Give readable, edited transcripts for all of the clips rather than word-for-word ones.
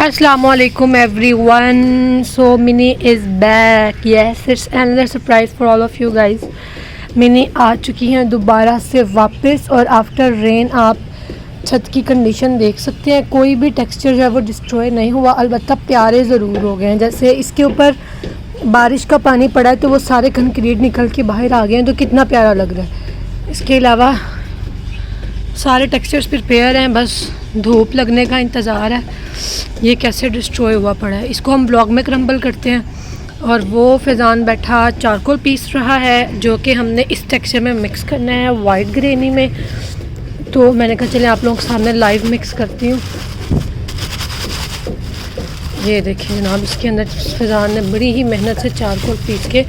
Assalamualaikum everyone. So Mini is back. Yes, it's another surprise for all of you guys. मिनी आ चुकी हैं दोबारा से वापस और आफ्टर रेन आप छत की कंडीशन देख सकते हैं। कोई भी टेक्सचर जो है वो डिस्ट्रॉय नहीं हुआ, अलबत्ता प्यारे ज़रूर हो गए हैं। जैसे इसके ऊपर बारिश का पानी पड़ा है तो वो सारे कंक्रीट निकल के बाहर आ गए हैं, तो कितना प्यारा लग रहा है। इसके अलावा सारे टेक्सचर्स प्रिपेयर हैं, बस धूप लगने का इंतज़ार है। ये कैसे डिस्ट्रॉय हुआ पड़ा है, इसको हम ब्लॉक में क्रम्बल करते हैं। और वो फैज़ान बैठा चारकोल पीस रहा है जो कि हमने इस टेक्सचर में मिक्स करना है वाइट ग्रेनी में। तो मैंने कहा चले आप लोगों के सामने लाइव मिक्स करती हूँ। ये देखिए जनाब, इसके अंदर फैज़ान ने बड़ी ही मेहनत से चारकोल पीस के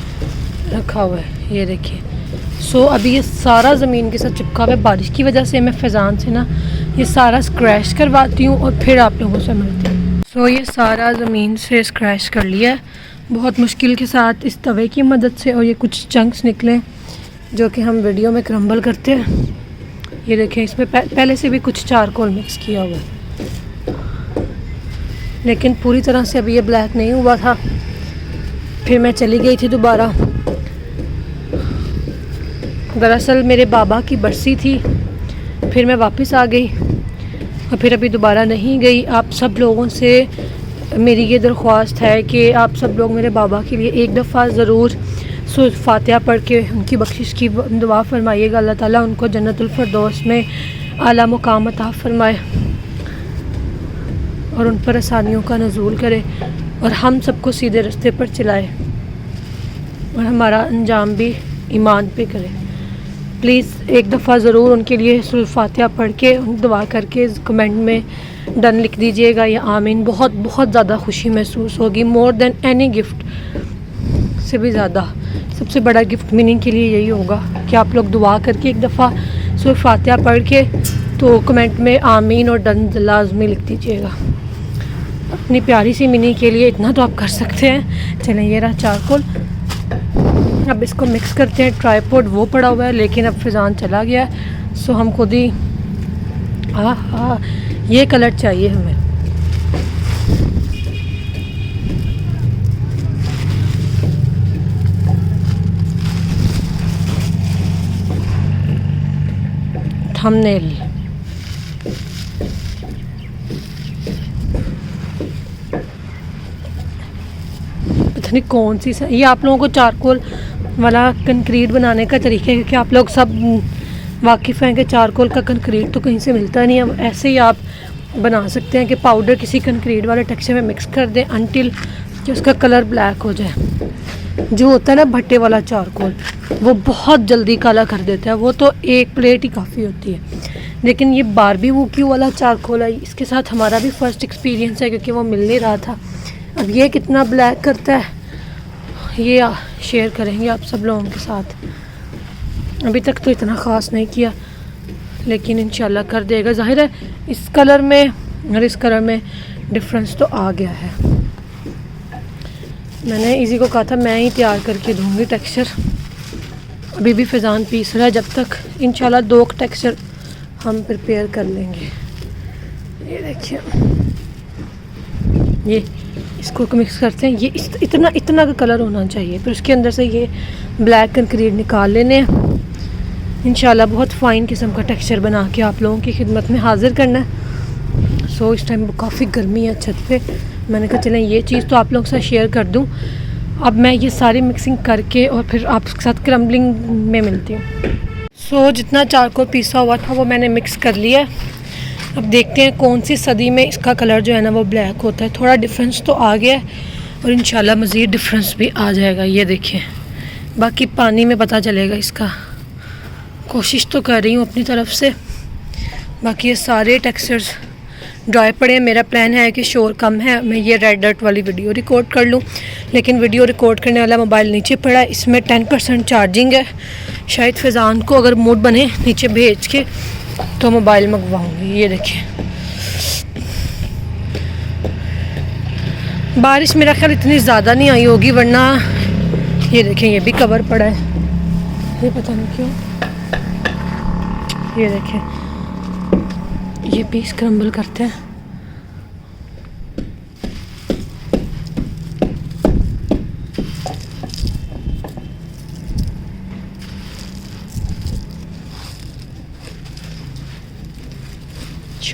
रखा हुआ है। ये देखिए। सो अभी ये सारा ज़मीन के साथ चिपका हुआ है। बारिश की वजह से मैं फैज़ान से ना ये सारा स्क्रैच करवाती हूँ और फिर आप लोगों से मिलती हूँ। सो ये सारा ज़मीन से स्क्रैच कर लिया है बहुत मुश्किल के साथ इस तवे की मदद से, और ये कुछ चंक्स निकले जो कि हम वीडियो में क्रम्बल करते हैं। ये देखें, इसमें पहले से भी कुछ चारकोल मिक्स किया हुआ है, लेकिन पूरी तरह से अभी ये ब्लैक नहीं हुआ था। फिर मैं चली गई थी दोबारा। दरअसल मेरे बाबा की बरसी थी, फिर मैं वापस आ गई और फिर अभी दोबारा नहीं गई। आप सब लोगों से मेरी ये दरख्वास्त है कि आप सब लोग मेरे बाबा के लिए एक दफ़ा ज़रूर सूरह फातिहा पढ़ के उनकी बख्शिश की दुआ फरमाइएगा। अल्लाह ताला उनको जन्नतुल फिरदौस में आला मुकाम अता फरमाए और उन पर आसानियों का नज़ूल करे और हम सबको सीधे रास्ते पर चलाए और हमारा अंजाम भी ईमान पे करे। प्लीज़ एक दफ़ा ज़रूर उनके लिए सूरह फातिहा पढ़ के दुआ करके कमेंट में डन लिख दीजिएगा या आमीन। बहुत बहुत ज़्यादा खुशी महसूस होगी, मोर देन एनी गिफ्ट से भी ज़्यादा सबसे बड़ा गिफ्ट मीनिंग के लिए यही होगा कि आप लोग दुआ करके एक दफ़ा सूरह फातिहा पढ़ के तो कमेंट में आमीन और डन लाजमी लिख दीजिएगा। अपनी प्यारी सी मिनी के लिए इतना तो आप कर सकते हैं। चलें, ये रहा चारकोल, अब इसको मिक्स करते हैं। ट्राईपॉड वो पड़ा हुआ है लेकिन अब फैज़ान चला गया है, सो हम खुद ही ये कलर चाहिए हमें। थंबनेल पता नहीं कौन सी ये आप लोगों को चारकोल वाला कंक्रीट बनाने का तरीका है, क्योंकि आप लोग सब वाकिफ़ हैं कि चारकोल का कंक्रीट तो कहीं से मिलता नहीं है। ऐसे ही आप बना सकते हैं कि पाउडर किसी कंक्रीट वाले टेक्सचर में मिक्स कर दें अनटिल कि उसका कलर ब्लैक हो जाए। जो होता है ना भट्टे वाला चारकोल, वो बहुत जल्दी काला कर देता है, वो तो एक प्लेट ही काफ़ी होती है। लेकिन ये बारबेक्यू वाला चारकोल है, इसके साथ हमारा भी फ़र्स्ट एक्सपीरियंस है क्योंकि वो मिल नहीं रहा था। अब ये कितना ब्लैक करता है ये शेयर करेंगे आप सब लोगों के साथ। अभी तक तो इतना ख़ास नहीं किया लेकिन इंशाल्लाह कर देगा। ज़ाहिर है इस कलर में और इस कलर में डिफरेंस तो आ गया है। मैंने इसी को कहा था मैं ही तैयार करके दूँगी टेक्सचर। अभी भी फैज़ान पीस रहा है, जब तक इंशाल्लाह 2 टेक्सचर हम प्रिपेयर कर लेंगे। ये देखिए, ये इसको मिक्स करते हैं। ये इतना का कलर होना चाहिए, फिर उसके अंदर से ये ब्लैक कंक्रीट निकाल लेने हैं। इंशाल्लाह बहुत फ़ाइन किस्म का टेक्सचर बना के आप लोगों की खिदमत में हाज़िर करना है। सो इस टाइम काफ़ी गर्मी है छत पे, मैंने कहा चलें ये चीज़ तो आप लोगों के साथ शेयर कर दूं। अब मैं ये सारी मिक्सिंग करके और फिर आपके साथ क्रम्बलिंग में मिलती हूँ। सो जितना चारकोल पीसा हुआ था वो मैंने मिक्स कर लिया। अब देखते हैं कौन सी सदी में इसका कलर जो है ना वो ब्लैक होता है। थोड़ा डिफरेंस तो आ गया है और इंशाल्लाह मज़ीद डिफरेंस भी आ जाएगा। ये देखिए, बाकी पानी में पता चलेगा इसका। कोशिश तो कर रही हूँ अपनी तरफ से। बाकी ये सारे टेक्सचर्स ड्राई पड़े हैं। मेरा प्लान है कि शोर कम है, मैं ये रेड डर्ट वाली वीडियो रिकॉर्ड कर लूँ, लेकिन वीडियो रिकॉर्ड करने वाला मोबाइल नीचे पड़ा है। इसमें 10% चार्जिंग है। शायद फैज़ान को अगर मूड बने नीचे भेज के तो मोबाइल मंगवाऊँगी। ये देखिए, बारिश मेरा ख्याल इतनी ज़्यादा नहीं आई होगी, वरना ये देखें ये भी कवर पड़ा है, ये पता नहीं क्यों। ये देखें, ये पीस क्रम्बल करते हैं।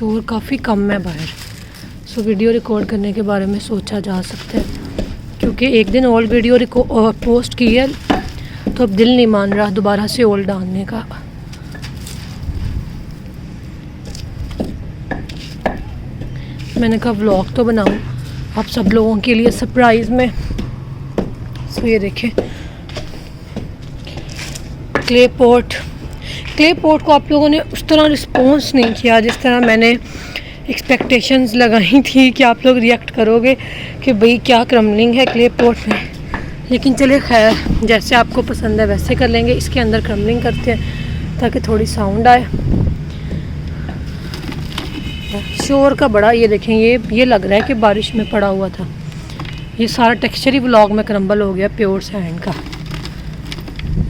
शोर काफ़ी कम है बाहर, सो वीडियो रिकॉर्ड करने के बारे में सोचा जा सकता है, क्योंकि एक दिन ओल्ड वीडियो पोस्ट की है तो अब दिल नहीं मान रहा दोबारा से ओल्ड डालने का। मैंने कहा व्लॉग तो बनाऊं आप सब लोगों के लिए सरप्राइज़ में। सो ये देखें क्ले पॉट को आप लोगों ने उस तरह रिस्पॉन्स नहीं किया जिस तरह मैंने एक्सपेक्टेशंस लगाई थी कि आप लोग रिएक्ट करोगे कि भाई क्या क्रम्बलिंग है क्ले पॉट में। लेकिन चलिए खैर, जैसे आपको पसंद है वैसे कर लेंगे। इसके अंदर क्रम्बलिंग करते हैं ताकि थोड़ी साउंड आए। शोर का बड़ा, ये देखें ये लग रहा है कि बारिश में पड़ा हुआ था। ये सारा टेक्सचर ही व्लॉग में क्रम्बल हो गया प्योर सैंड का।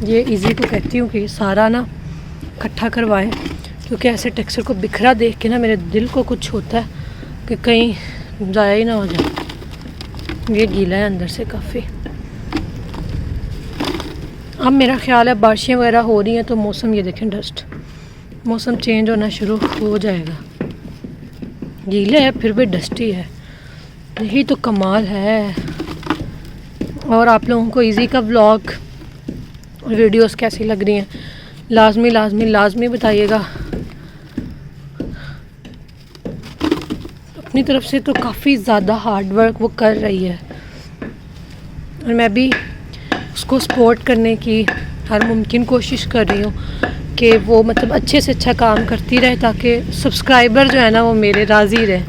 ये इजी को कहती हूँ कि सारा ना इकट्ठा करवाएं, क्योंकि ऐसे टेक्सचर को बिखरा देख के ना मेरे दिल को कुछ होता है कि कहीं ज़ाया ही ना हो जाए। ये गीला है अंदर से काफ़ी। अब मेरा ख्याल है बारिशें वगैरह हो रही हैं तो मौसम, ये देखें डस्ट, मौसम चेंज होना शुरू हो जाएगा। गीले है फिर भी डस्टी है, यही तो कमाल है। और आप लोगों को इजी का व्लॉग और वीडियोस कैसी लग रही हैं लाजमी बताइएगा। अपनी तरफ से तो काफ़ी ज़्यादा हार्ड वर्क वो कर रही है और मैं भी उसको सपोर्ट करने की हर मुमकिन कोशिश कर रही हूँ कि वो मतलब अच्छे से अच्छा काम करती रहे ताकि सब्सक्राइबर जो है ना वो मेरे राज़ी रहे।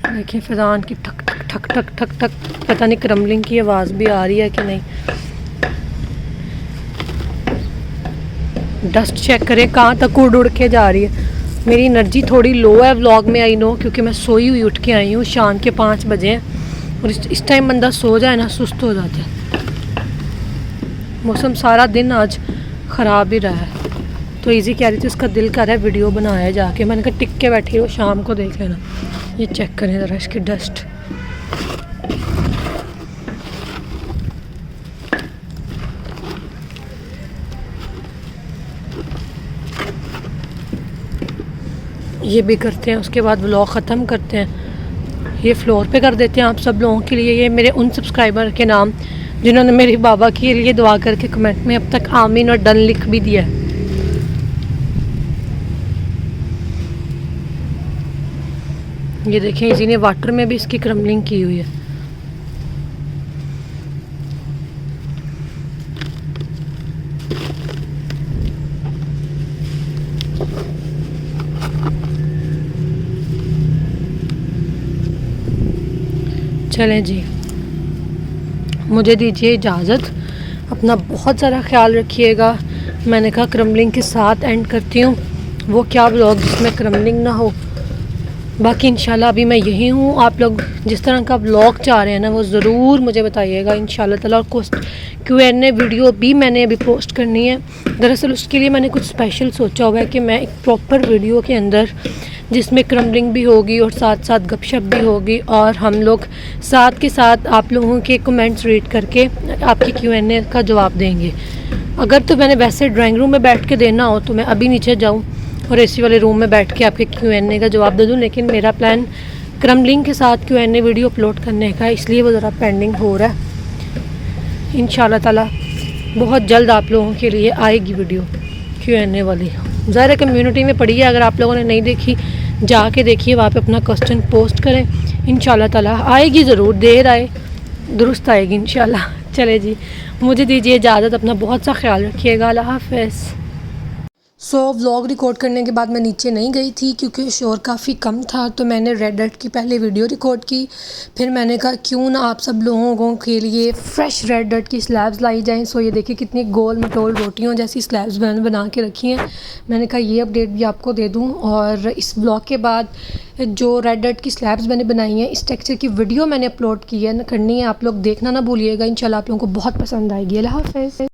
देखिए फैज़ान की ठक ठक ठक ठक ठक ठक, पता नहीं क्रम्बलिंग की आवाज़ भी आ रही है कि नहीं। डस्ट चेक करें कहाँ तक उड़ के जा रही है। मेरी एनर्जी थोड़ी लो है व्लॉग में, आई नो, क्योंकि मैं सोई हुई उठ के आई हूँ। शाम के 5 बजे हैं और इस टाइम बंदा सो जाए ना सुस्त हो जाता है। मौसम सारा दिन आज ख़राब ही रहा है तो इजी कह रही थी उसका दिल कर रहा है वीडियो बनाया जाके। मैंने कहा टिक के बैठी हो, शाम को देख लेना। ये चेक करें ज़रा इसकी डस्ट। ये भी करते हैं, उसके बाद व्लॉग ख़त्म करते हैं। ये फ्लोर पे कर देते हैं आप सब लोगों के लिए। ये मेरे उन सब्सक्राइबर के नाम जिन्होंने मेरे बाबा के लिए दुआ करके कमेंट में अब तक आमीन और डन लिख भी दिया है। ये देखें इसी ने वाटर में भी इसकी क्रम्बलिंग की हुई है। चलें जी, मुझे दीजिए इजाज़त। अपना बहुत सारा ख्याल रखिएगा। मैंने कहा क्रम्बलिंग के साथ एंड करती हूँ, वो क्या व्लॉग जिसमें क्रम्बलिंग ना हो। बाकी इंशाल्लाह अभी मैं यही हूँ। आप लोग जिस तरह का व्लॉग चाह रहे हैं ना वो ज़रूर मुझे बताइएगा इंशाल्लाह ताला। Q&A वीडियो भी मैंने अभी पोस्ट करनी है। दरअसल उसके लिए मैंने कुछ स्पेशल सोचा हुआ है कि मैं एक प्रॉपर वीडियो के अंदर जिसमें क्रम्बलिंग भी होगी और साथ साथ गपशप भी होगी और हम लोग साथ के साथ आप लोगों के कमेंट्स रीड करके आपकी Q&A का जवाब देंगे। अगर तो मैंने वैसे ड्राइंग रूम में बैठ के देना हो तो मैं अभी नीचे जाऊँ और एसी वाले रूम में बैठ के आपके Q&A का जवाब दे दूँ, लेकिन मेरा प्लान क्रम्बलिंग के साथ Q&A वीडियो अपलोड करने का है, इसलिए वो ज़रा पेंडिंग हो रहा है। इंशाल्लाह ताला बहुत जल्द आप लोगों के लिए आएगी वीडियो Q&A वाली। ज़ाहिर कम्युनिटी में पड़ी है, अगर आप लोगों ने नहीं देखी जाके देखिए, वहाँ पे अपना क्वेश्चन पोस्ट करें। इंशाल्लाह ताला आएगी ज़रूर, देर आए दुरुस्त आएगी इंशाल्लाह। चले जी, मुझे दीजिए इजाज़त। अपना बहुत सा ख्याल रखिएगा। अल्लाह हाफ़िज़। व्लॉग रिकॉर्ड करने के बाद मैं नीचे नहीं गई थी क्योंकि शोर काफ़ी कम था, तो मैंने रेड डॉट की पहले वीडियो रिकॉर्ड की। फिर मैंने कहा क्यों ना आप सब लोगों के लिए फ़्रेश रेड डॉट की स्लैब्स लाई जाएं। ये देखिए कितनी गोल मटोल रोटियों जैसी स्लैब्स मैंने बना के रखी हैं। मैंने कहा ये अपडेट भी आपको दे दूँ। और इस ब्लॉग के बाद जो रेड डॉट की स्लैब्स मैंने बनाई हैं, इस टेक्सचर की वीडियो मैंने अपलोड की है, करनी है, आप लोग देखना ना भूलिएगा। इंशाल्लाह आप लोगों को बहुत पसंद आएगी। अल्लाह हाफ़िज़।